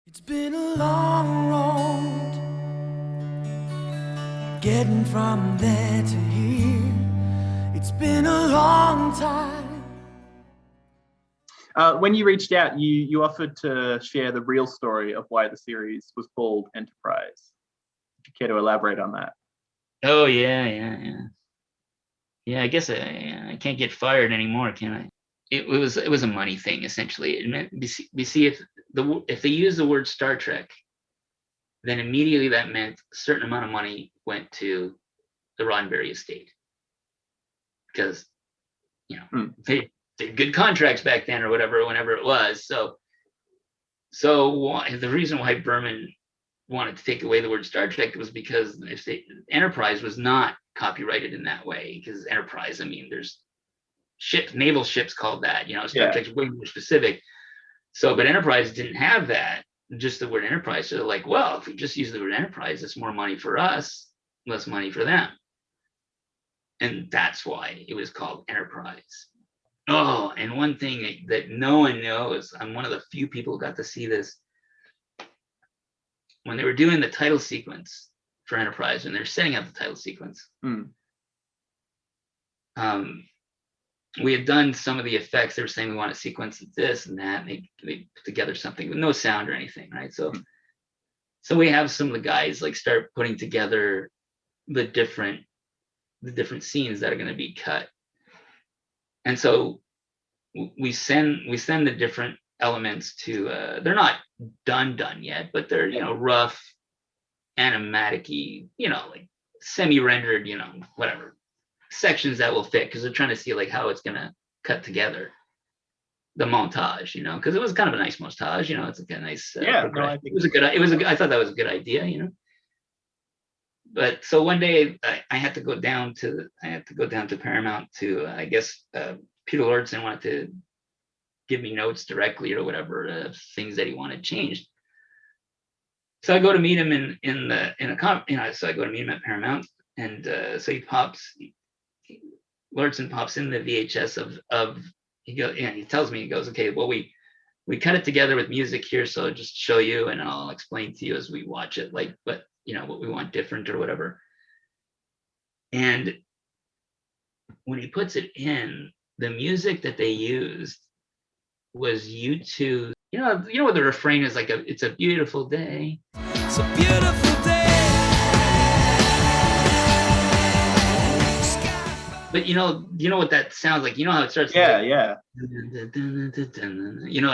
It's been a long road getting from there to here. It's been a long time. When you reached out, you offered to share the real story of why the series was called Enterprise. Would you care to elaborate on that? Oh yeah. I guess I can't get fired anymore, can I? It was a money thing essentially. It meant you see if they use the word Star Trek, then immediately that meant a certain amount of money went to the Roddenberry estate because they did good contracts back then or whatever, whenever it was. So the reason why Berman wanted to take away the word Star Trek was because if Enterprise was not copyrighted in that way, because Enterprise, I mean, there's naval ships called that, Star Trek's way more specific. So, but Enterprise didn't have that, just the word Enterprise. So they're like, well, if we just use the word Enterprise, it's more money for us, less money for them. And that's why it was called Enterprise. Oh, and one thing that no one knows, I'm one of the few people who got to see this. When they were doing the title sequence for Enterprise, and they're setting up the title sequence, we had done some of the effects. They were saying we want to sequence this and that, and they put together something with no sound or anything, right? So we have some of the guys like start putting together the different scenes that are going to be cut, and so we send the different elements to. They're not done yet, but they're rough, animatic-y, like semi-rendered, whatever sections that will fit, because they're trying to see like how it's gonna cut together the montage, because it was kind of a nice montage, it's like a nice I thought that was a good idea. But so one day I had to go down to Paramount to I guess Peter Lorson wanted to give me notes directly or whatever, things that he wanted changed. So I go to meet him so I go to meet him at Paramount, and so Larson pops in the VHS of he tells me, he goes, okay, well, we cut it together with music here, so I'll just show you and I'll explain to you as we watch it, like, but what we want different or whatever. And when he puts it in, the music that they used was U2. You know what the refrain is, like, it's a beautiful day. It's a beautiful day. But you know what that sounds like? You know how it starts? Yeah. It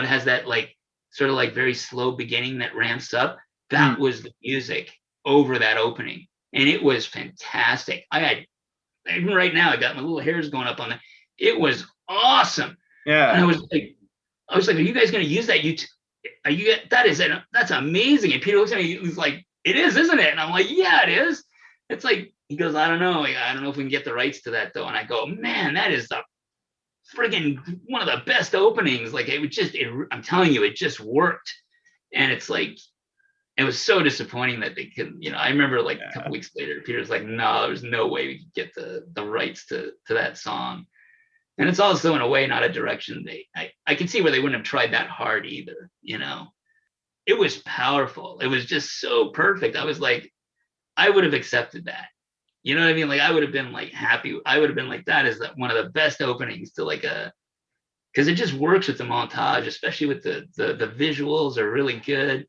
has that like sort of like very slow beginning that ramps up. That was the music over that opening. And it was fantastic. Even right now, I got my little hairs going up on that. It was awesome. Yeah. And I was like, are you guys going to use that? That's amazing. And Peter looks at me, he's like, it is, isn't it? And I'm like, yeah, it is. It's like, he goes, I don't know if we can get the rights to that though. And I go, man, that is the friggin' one of the best openings. Like I'm telling you, it just worked. And it's like, it was so disappointing that they couldn't, I remember like a couple weeks later, Peter's like, no, there's no way we could get the rights to that song. And it's also in a way not a direction I can see where they wouldn't have tried that hard either. It was powerful. It was just so perfect. I was like, I would have accepted that. You know what I mean? Like, I would have been like happy. I would have been like, that is one of the best openings to like because it just works with the montage, especially with the visuals are really good.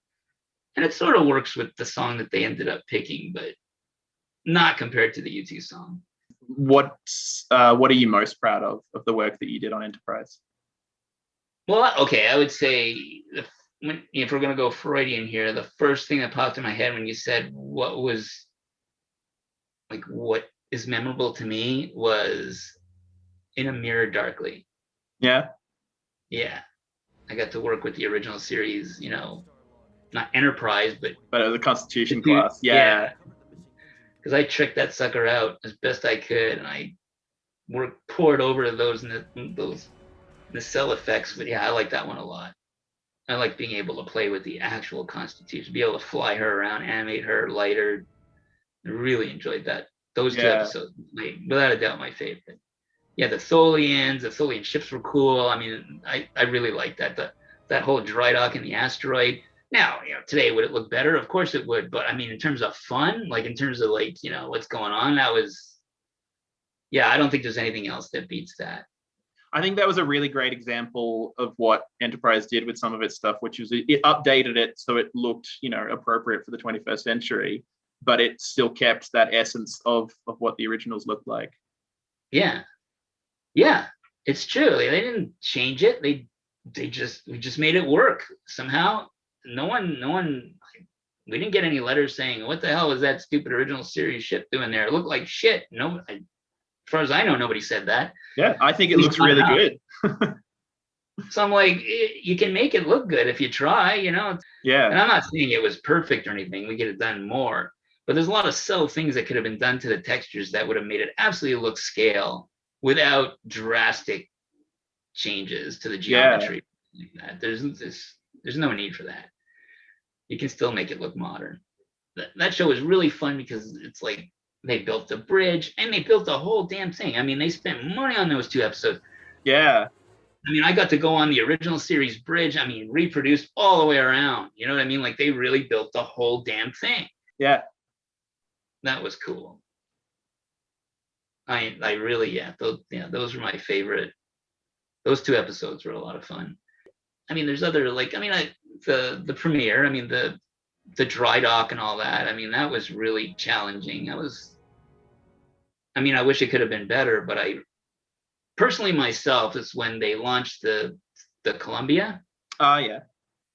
And it sort of works with the song that they ended up picking, but not compared to the U2 song. What are you most proud of the work that you did on Enterprise? Well, okay, I would say if we're going to go Freudian here, the first thing that popped in my head when you said what is memorable to me was In a Mirror Darkly. Yeah. I got to work with the original series, not Enterprise, but the Constitution class. Yeah. Because I tricked that sucker out as best I could, and I poured over those nacelle effects. But yeah, I like that one a lot. I like being able to play with the actual Constitution, be able to fly her around, animate her, light her. I really enjoyed that. Those two episodes, without a doubt, my favorite. Yeah, the Tholian ships were cool. I mean, I really liked that. That whole dry dock in the asteroid. Now, today, would it look better? Of course it would. But I mean, in terms of fun, like in terms of like, what's going on, that was, yeah, I don't think there's anything else that beats that. I think that was a really great example of what Enterprise did with some of its stuff, which was it updated it so it looked, appropriate for the 21st century, but it still kept that essence of what the originals looked like. Yeah. Yeah, it's true. They didn't change it. We just made it work somehow. No one, we didn't get any letters saying, what the hell was that stupid original series ship doing there? It looked like shit. No, as far as I know, nobody said that. Yeah, I think it looks really good. So I'm like, you can make it look good if you try, Yeah. And I'm not saying it was perfect or anything. We could have done more, but there's a lot of subtle things that could have been done to the textures that would have made it absolutely look scale without drastic changes to the geometry. Yeah. There's no need for that. You can still make it look modern. That show was really fun because it's like they built a bridge and they built a whole damn thing. I mean, they spent money on those 2 episodes. Yeah. I mean, I got to go on the original series bridge. I mean, reproduced all the way around. You know what I mean? Like they really built the whole damn thing. Yeah. That was cool. I really, those were my favorite. Those 2 episodes were a lot of fun. I mean, there's other the premiere. I mean, the dry dock and all that. I mean, that was really challenging. I wish it could have been better, but I personally myself is when they launched the Columbia. Yeah.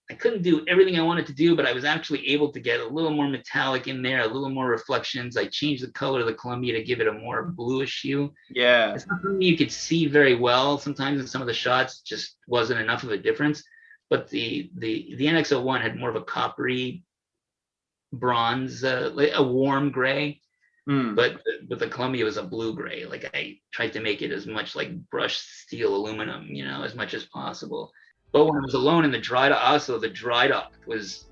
I couldn't do everything I wanted to do, but I was actually able to get a little more metallic in there, a little more reflections. I changed the color of the Columbia to give it a more bluish hue. Yeah. It's not something you could see very well. Sometimes in some of the shots just wasn't enough of a difference. But the NX-01 had more of a coppery bronze, a warm gray. But the Columbia was a blue gray. Like I tried to make it as much like brushed steel aluminum, as much as possible. But when I was alone in the dry dock, also the dry dock was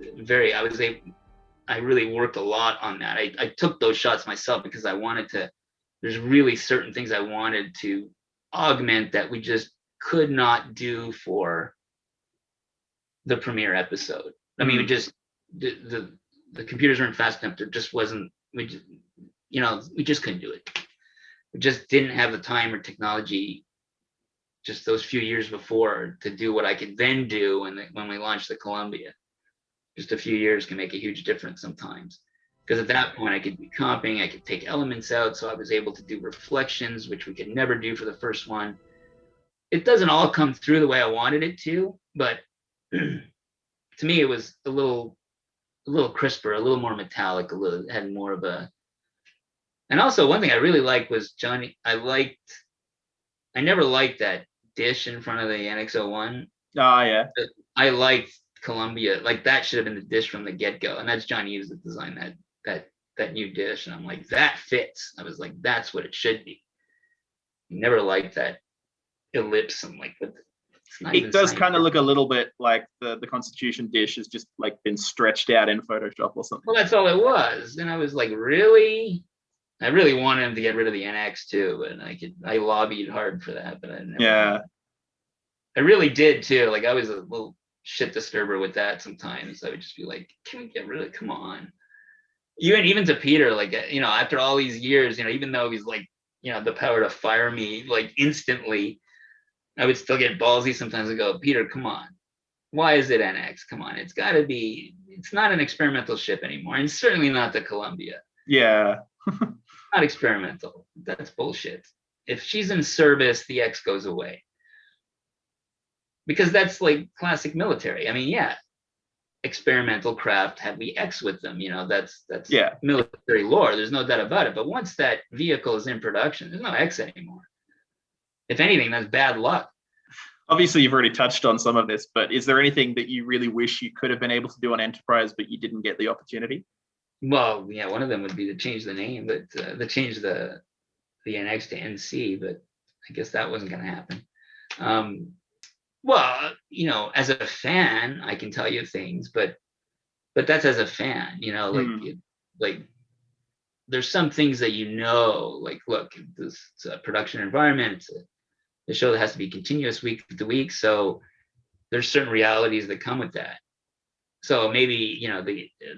I really worked a lot on that. I took those shots myself because there's really certain things I wanted to augment that we just could not do for the premiere episode. I mean, we just, the computers weren't fast enough. There just wasn't, we just couldn't do it. We just didn't have the time or technology just those few years before to do what I could then do when we launched the Columbia. Just a few years can make a huge difference sometimes. Because at that point I could be comping, I could take elements out, so I was able to do reflections, which we could never do for the first one. It doesn't all come through the way I wanted it to, but to me it was a little crisper, a little more metallic, had more of a. And also one thing I really liked was Johnny. I never liked that dish in front of the NX-01. Oh yeah. I liked Columbia. Like that should have been the dish from the get-go. And that's Johnny Hughes that designed that new dish. And I'm like, that fits. I was like, that's what it should be. Never liked that ellipse. I'm like, it does kind of look a little bit like the Constitution dish has just like been stretched out in Photoshop or something. Well, that's all it was. And I was like, really? I really wanted him to get rid of the NX too, but I lobbied hard for that, but I never. Yeah. I really did too. Like I was a little shit disturber with that sometimes. I would just be like, can we get rid of it? Come on. Even to Peter, like, after all these years, even though he's like, the power to fire me like instantly, I would still get ballsy sometimes and go, Peter, come on. Why is it NX? Come on. It's not an experimental ship anymore. And certainly not the Columbia. Yeah. Not experimental. That's bullshit. If she's in service, the X goes away. Because that's like classic military. I mean, yeah, experimental craft have the X with them. That's military lore. There's no doubt about it. But once that vehicle is in production, there's no X anymore. If anything, that's bad luck. Obviously, you've already touched on some of this, but is there anything that you really wish you could have been able to do on Enterprise, but you didn't get the opportunity? Well, yeah, one of them would be to change the name, but to change the NX to NC, but I guess that wasn't going to happen. Well, as a fan, I can tell you things, but that's as a fan, like there's some things that like, look, this it's a production environment, it's a show that has to be continuous week to week, so there's certain realities that come with that. So maybe,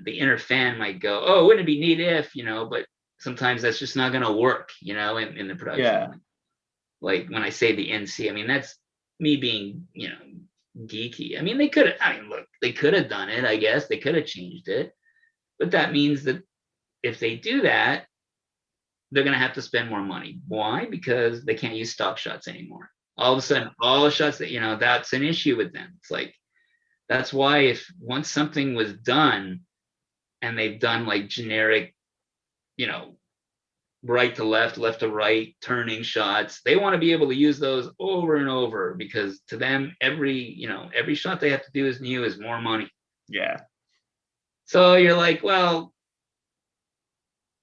the inner fan might go, oh, wouldn't it be neat if, but sometimes that's just not going to work, in the production. Yeah. Like when I say the NC, I mean, that's me being, geeky. I mean, they could have done it, I guess. They could have changed it. But that means that if they do that, they're going to have to spend more money. Why? Because they can't use stock shots anymore. All of a sudden, all the shots that, that's an issue with them. It's like, that's why if once something was done and they've done like generic, right to left, left to right, turning shots, they want to be able to use those over and over, because to them, every shot they have to do is new is more money. Yeah. So you're like, well,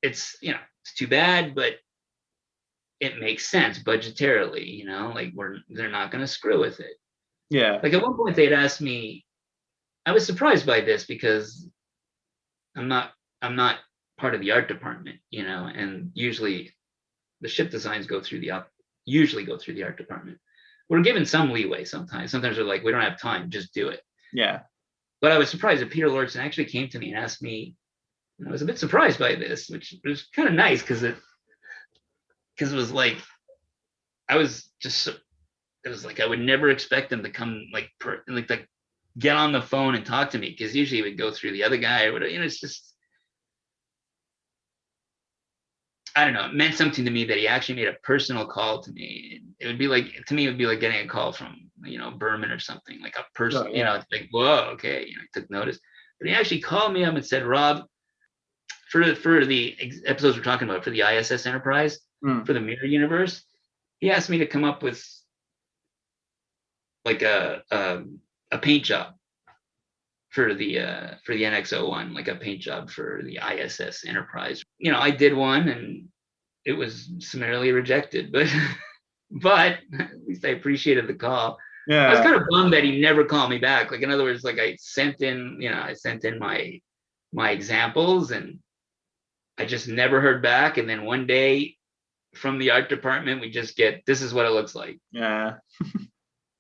it's too bad, but it makes sense budgetarily, like they're not going to screw with it. Yeah. Like at one point they'd asked me, I was surprised by this because I'm not part of the art department, and usually the ship designs usually go through the art department. We're given some leeway sometimes. Sometimes they're like, we don't have time, just do it. Yeah. But I was surprised that Peter Lortzen actually came to me and asked me, and I was a bit surprised by this, which was kind of nice because it was like, it was like I would never expect them to come like get on the phone and talk to me, because usually it would go through the other guy or whatever. It's just, I don't know. It meant something to me that he actually made a personal call to me. It would be like getting a call from, Berman or something, like a person, Oh, yeah. it's like, whoa, okay. He took notice, but he actually called me up and said, Rob, for the episodes we're talking about, for the ISS Enterprise, for the Mirror Universe, he asked me to come up with like a paint job for the NX-01, like a paint job for the ISS Enterprise. I did one and it was summarily rejected, but at least I appreciated the call. Yeah. I was kind of bummed that he never called me back. Like, in other words, like I sent in my examples and I just never heard back. And then one day from the art department, we just get, this is what it looks like. Yeah.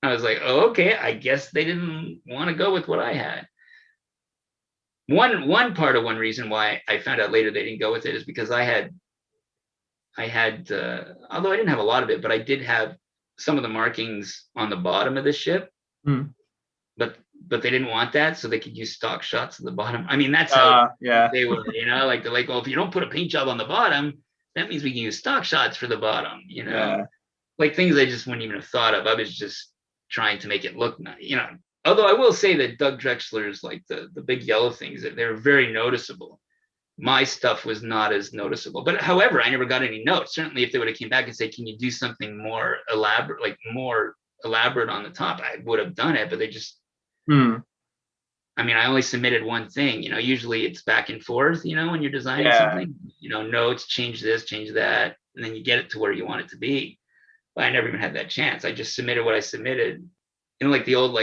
I was like, oh, okay, I guess they didn't want to go with what I had. One reason why I found out later they didn't go with it is because I had, although I didn't have a lot of it, but I did have some of the markings on the bottom of the ship, but they didn't want that, so they could use stock shots at the bottom. I mean, that's how they were, like they're like, well, if you don't put a paint job on the bottom, that means we can use stock shots for the bottom, like things I just wouldn't even have thought of. I was just trying to make it look nice, Although I will say that Doug Drexler's, like the big yellow things, they're very noticeable. My stuff was not as noticeable, but however, I never got any notes. Certainly if they would have came back and said, can you do something more elaborate, on the top, I would have done it, but they just, I mean, I only submitted one thing, usually it's back and forth, when you're designing something, notes, change this, change that, and then you get it to where you want it to be. But I never even had that chance. I just submitted what I submitted. Like the old,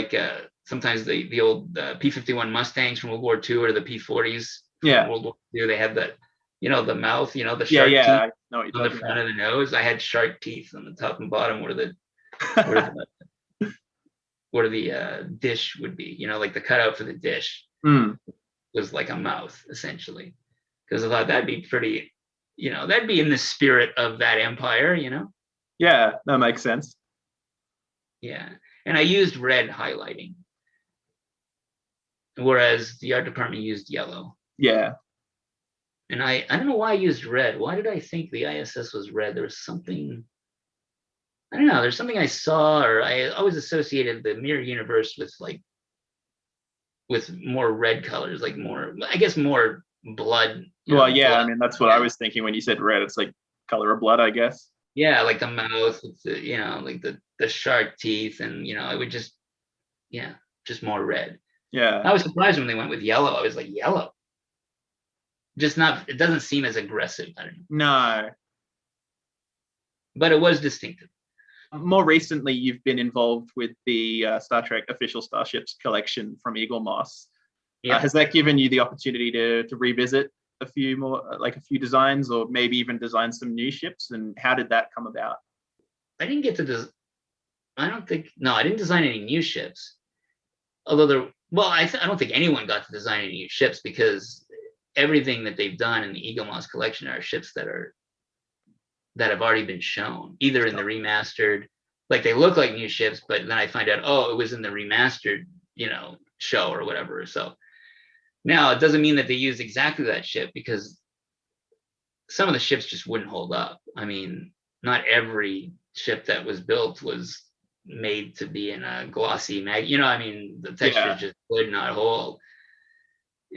sometimes the old P-51 Mustangs from World War II or the P-40s from World War II, they have that, the mouth, the shark teeth I know what you're on the front of the nose. I had shark teeth on the top and bottom where the dish would be, like the cutout for the dish was like a mouth, essentially. Because I thought that'd be pretty, that'd be in the spirit of that empire, Yeah, that makes sense. Yeah. And I used red highlighting, whereas the art department used yellow. Yeah. And I don't know why I used red. Why did I think the ISS was red? There was something, I don't know. There's something I saw, or I always associated the Mirror Universe with more red colors, like more, I guess, more blood. Well, yeah, blood. I mean, that's what I was thinking when you said red. It's like color of blood, I guess. Yeah, like the mouth, with the, like the shark teeth, and it would just more red. Yeah. I was surprised when they went with yellow. I was like, yellow. Just not, it doesn't seem as aggressive. I don't know. No. But it was distinctive. More recently, you've been involved with the Star Trek Official Starships collection from Eagle Moss. Yeah. Has that given you the opportunity to revisit a few designs, or maybe even design some new ships? And how did that come about? I didn't get to I didn't design any new ships. Although well, I don't think anyone got to design any new ships, because everything that they've done in the Eagle Moss collection are ships that have already been shown, either in the remastered, like they look like new ships, but then I find out, oh, it was in the remastered, show or whatever. So now it doesn't mean that they used exactly that ship, because some of the ships just wouldn't hold up. I mean, not every ship that was built was made to be in a glossy mag. I mean, the texture just would not hold.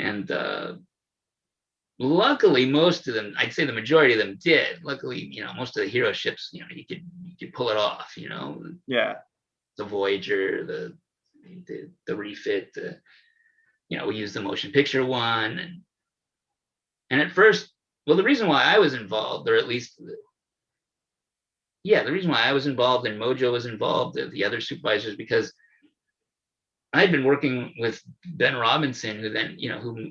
And luckily, most of them, I'd say the majority of them did. Luckily, most of the hero ships, you could pull it off. Yeah. The Voyager, the refit, we used the motion picture one, and at first, well, the reason why I was involved, or at least, the reason why I was involved and Mojo was involved, the other supervisors, because I had been working with Ben Robinson, who then,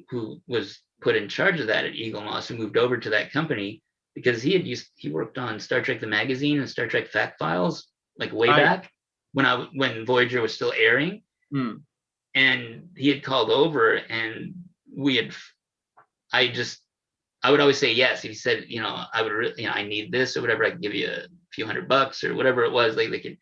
who was put in charge of that at Eagle Moss, and moved over to that company, because he worked on Star Trek the magazine and Star Trek Fact Files, like way back when Voyager was still airing. And he had called over, and I would always say yes. If he said, I would, I need this or whatever, I could give you a few $100 or whatever it was, like they could,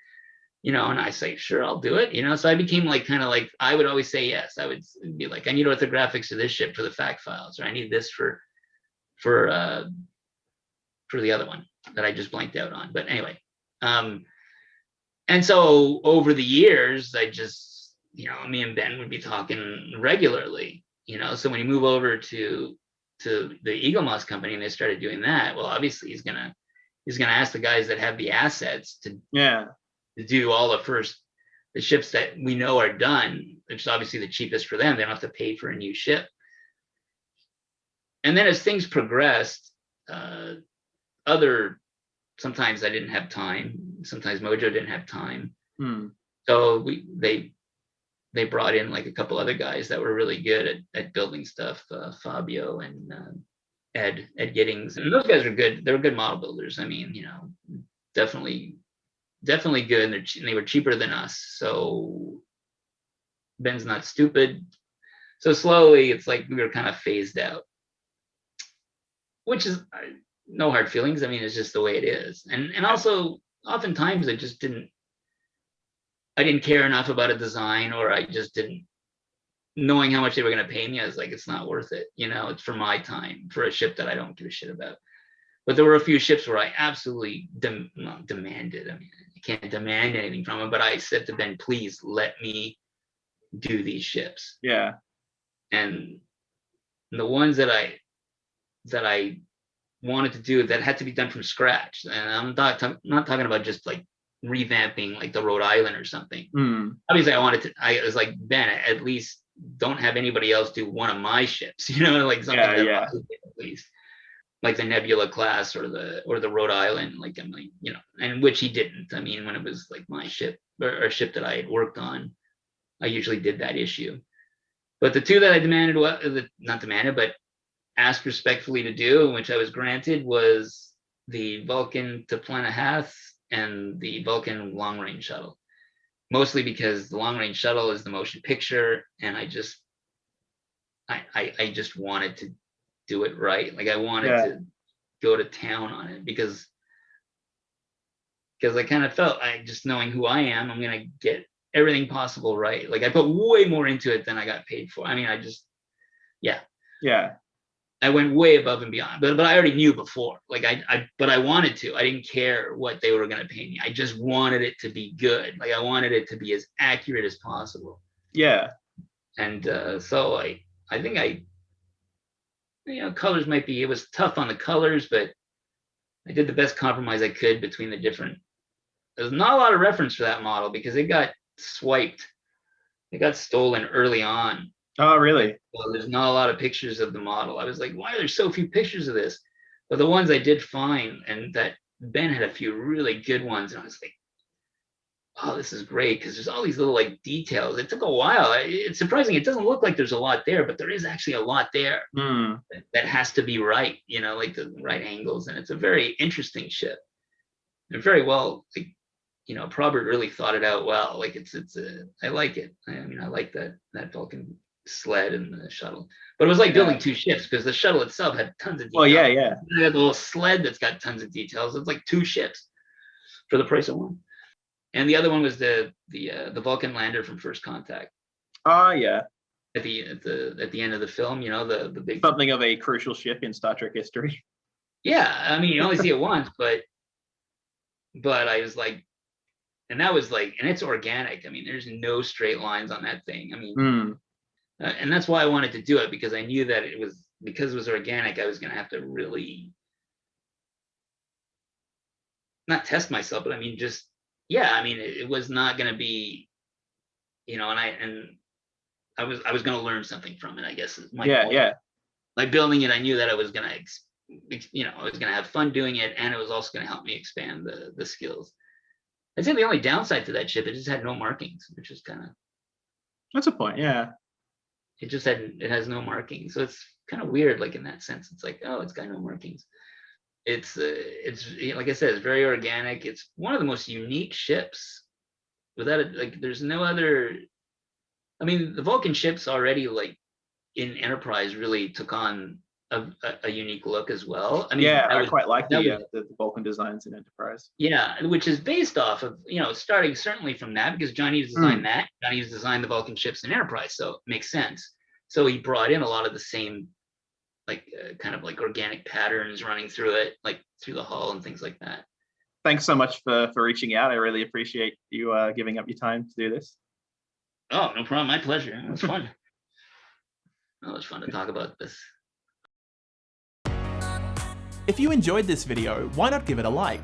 and I say, sure, I'll do it, so I became kind of like, I would always say yes. I would be like, I need orthographics of this ship for the Fact Files, or I need this for the other one that I just blanked out on. But anyway, and so over the years, I just, me and Ben would be talking regularly, so when you move over to the Eagle Moss company and they started doing that, well, obviously he's gonna ask the guys that have the assets to do all the ships that we know are done, which is obviously the cheapest for them. They don't have to pay for a new ship. And then as things progressed, sometimes I didn't have time. Sometimes Mojo didn't have time. So they brought in like a couple other guys that were really good at building stuff, Fabio and Ed Giddings. And those guys are good. They're good model builders. I mean, definitely good. And they were cheaper than us. So Ben's not stupid. So slowly, it's like we were kind of phased out, which is no hard feelings. I mean, it's just the way it is. And also, oftentimes, I didn't care enough about a design, or I just didn't, knowing how much they were going to pay me, I was like, it's not worth it. It's for my time, for a ship that I don't give a shit about. But there were a few ships where I absolutely demanded. I mean, you can't demand anything from them, but I said to Ben, please let me do these ships. Yeah. And the ones that I wanted to do that had to be done from scratch. And I'm not talking about just like revamping like the Rhode Island or something. Obviously I was like, Ben, at least don't have anybody else do one of my ships, like something that I did at least, like the Nebula class or the Rhode Island, like I'm like, and which he didn't. I mean, when it was like my ship or a ship that I had worked on, I usually did that issue. But the two that I asked respectfully to do, which I was granted, was the Vulcan to Planet Hath and the Vulcan long range shuttle. Mostly because the long range shuttle is the motion picture, and I just wanted to do it right. Like I wanted to go to town on it, because I kind of felt, just knowing who I am, I'm gonna get everything possible right. Like I put way more into it than I got paid for. I mean, I went way above and beyond, but I already knew before. Like but I wanted to. I didn't care what they were going to pay me. I just wanted it to be good. Like I wanted it to be as accurate as possible. Yeah. And so I think colors might be. It was tough on the colors, but I did the best compromise I could between the different. There's not a lot of reference for that model because it got swiped. It got stolen early on. Oh, really? Well, there's not a lot of pictures of the model. I was like, why are there so few pictures of this? But the ones I did find, and that Ben had a few really good ones, and I was like, oh, this is great, because there's all these little like details. It took a while. It's surprising. It doesn't look like there's a lot there, but there is actually a lot there that has to be right, like the right angles. And it's a very interesting ship. And very well, Probert really thought it out well. Like I like it. I mean, I like that Vulcan sled and the shuttle. But it was like building two ships, because the shuttle itself had tons of details. Well, yeah. You got the little sled that's got tons of details. It's like two ships for the price of one. And the other one was the Vulcan lander from First Contact. Oh yeah. At the end of the film, the big, something of a crucial ship in Star Trek history. Yeah, I mean, you only see it once, but I was like, and that was like, and it's organic. I mean, there's no straight lines on that thing. I mean, and that's why I wanted to do it, because I knew that because it was organic, I was going to have to really not test myself, but I mean, it was not going to be, and I was going to learn something from it, I guess. Is my goal. Yeah. Like building it, I knew that I was going to, I was going to have fun doing it, and it was also going to help me expand the skills. I'd say the only downside to that ship, it just had no markings, which is kind of. That's a point, yeah. It has no markings, so it's kind of weird. Like in that sense, it's like, oh, it's got no markings. It's like I said, it's very organic. It's one of the most unique ships. Without it, like, there's no other. I mean, the Vulcan ships already, like in Enterprise, really took on a unique look as well. I mean, I quite like the Vulcan designs in Enterprise. Yeah, which is based off of, starting certainly from that, because Johnny designed that. Johnny's designed the Vulcan ships in Enterprise, so it makes sense. So he brought in a lot of the same, like kind of like organic patterns running through it, like through the hull and things like that. Thanks so much for reaching out. I really appreciate you giving up your time to do this. Oh, no problem. My pleasure. It was fun. It was fun to talk about this. If you enjoyed this video, why not give it a like?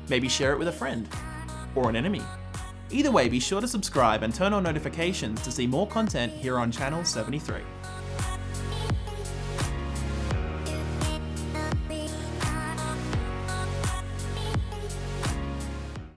Maybe share it with a friend or an enemy. Either way, be sure to subscribe and turn on notifications to see more content here on Channel 73.